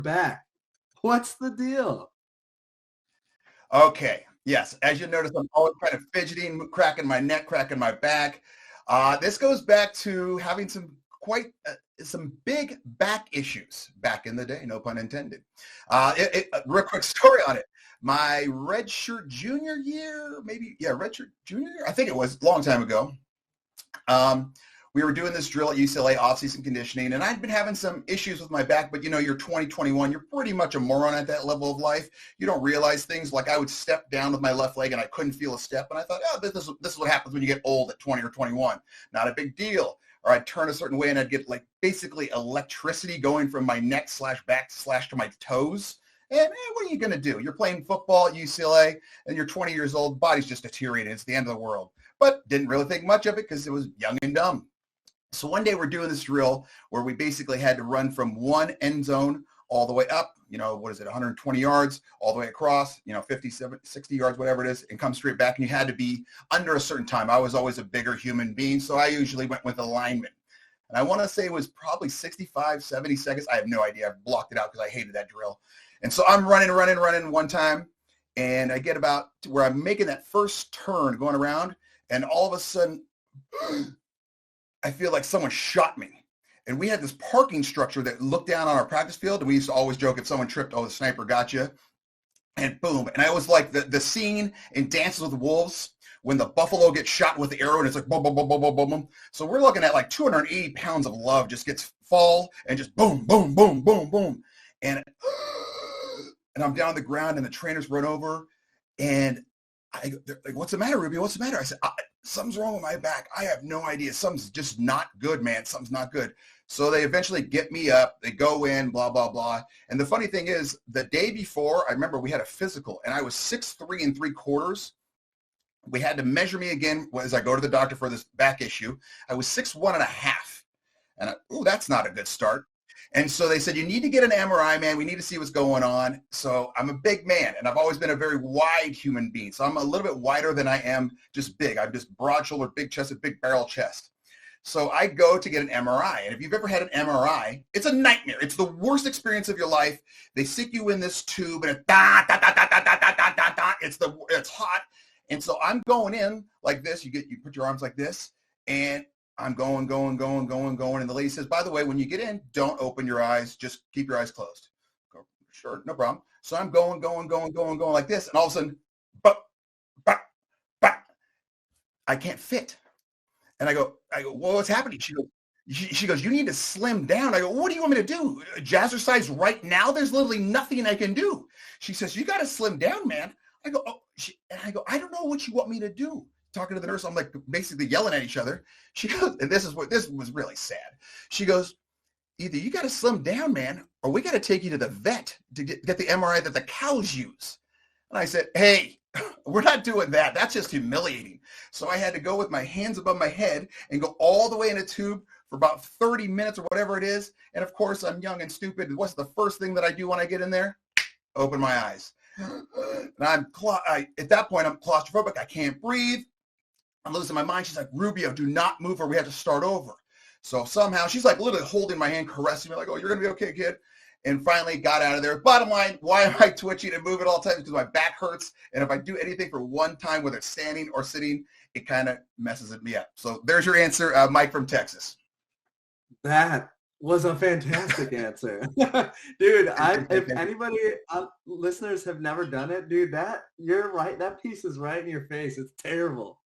back. What's the deal? Okay. Yes. As you notice, I'm always kind of fidgeting, cracking my neck, cracking my back. This goes back to having some big back issues back in the day, no pun intended. Real quick story on it. My redshirt junior year, redshirt junior year, I think it was a long time ago. We were doing this drill at UCLA, off-season conditioning, and I'd been having some issues with my back, but you're 20, 21, you're pretty much a moron at that level of life. You don't realize things. Like I would step down with my left leg and I couldn't feel a step, and I thought, this is what happens when you get old at 20 or 21. Not a big deal. Or I'd turn a certain way and I'd get like basically electricity going from my neck / back / to my toes. And what are you going to do? You're playing football at UCLA and you're 20 years old, body's just deteriorating. It's the end of the world. But didn't really think much of it because it was young and dumb. So one day we're doing this drill where we basically had to run from one end zone all the way up, 120 yards, all the way across, 50, 70, 60 yards, whatever it is, and come straight back. And you had to be under a certain time. I was always a bigger human being, so I usually went with alignment. And I want to say it was probably 65, 70 seconds. I have no idea. I blocked it out because I hated that drill. And so I'm running one time, and I get about to where I'm making that first turn going around, and all of a sudden, I feel like someone shot me. And we had this parking structure that looked down on our practice field. And we used to always joke if someone tripped, the sniper got you. And boom. And I was like the scene in Dances with Wolves when the buffalo gets shot with the arrow and it's like boom, boom, boom, boom, boom, boom, boom. So we're looking at like 280 pounds of love just gets fall and just boom, boom, boom, boom, boom. And I'm down on the ground and the trainers run over and they're like, what's the matter, Rubio? What's the matter? I said, something's wrong with my back. I have no idea. Something's just not good, man. Something's not good. So they eventually get me up. They go in, blah, blah, blah. And the funny thing is, the day before, I remember we had a physical, and I was 6'3 3/4. We had to measure me again as I go to the doctor for this back issue. I was 6'1 1/2. And that's not a good start. And so they said, you need to get an MRI, man. We need to see what's going on. So I'm a big man, and I've always been a very wide human being. So I'm a little bit wider than I am just big. I'm just broad-shouldered, big-chested, big barrel chest. So I go to get an MRI. And if you've ever had an MRI, it's a nightmare. It's the worst experience of your life. They stick you in this tube, and it's hot. And so I'm going in like this. You put your arms like this, and I'm going. And the lady says, by the way, when you get in, don't open your eyes. Just keep your eyes closed. Go, sure, no problem. So I'm going like this. And all of a sudden, I can't fit. And I go, well, what's happening? She goes, you need to slim down. I go, what do you want me to do? Jazzercise right now? There's literally nothing I can do. She says, you got to slim down, man. I go, I don't know what you want me to do. Talking to the nurse, I'm like basically yelling at each other. She goes, and this was really sad. She goes, either you got to slim down, man, or we got to take you to the vet to get the MRI that the cows use. And I said, hey, we're not doing that. That's just humiliating. So I had to go with my hands above my head and go all the way in a tube for about 30 minutes or whatever it is. And of course, I'm young and stupid. What's the first thing that I do when I get in there? Open my eyes. And at that point, I'm claustrophobic. I can't breathe. I'm losing my mind. She's like, Rubio, do not move or we have to start over. So somehow she's like literally holding my hand, caressing me like, oh, you're going to be okay, kid. And finally got out of there. Bottom line, why am I twitching and moving all the time? Because my back hurts. And if I do anything for one time, whether it's standing or sitting, it kind of messes me up. So there's your answer, Mike from Texas. That was a fantastic answer. Dude, if anybody, listeners have never done it, dude, you're right. That piece is right in your face. It's terrible.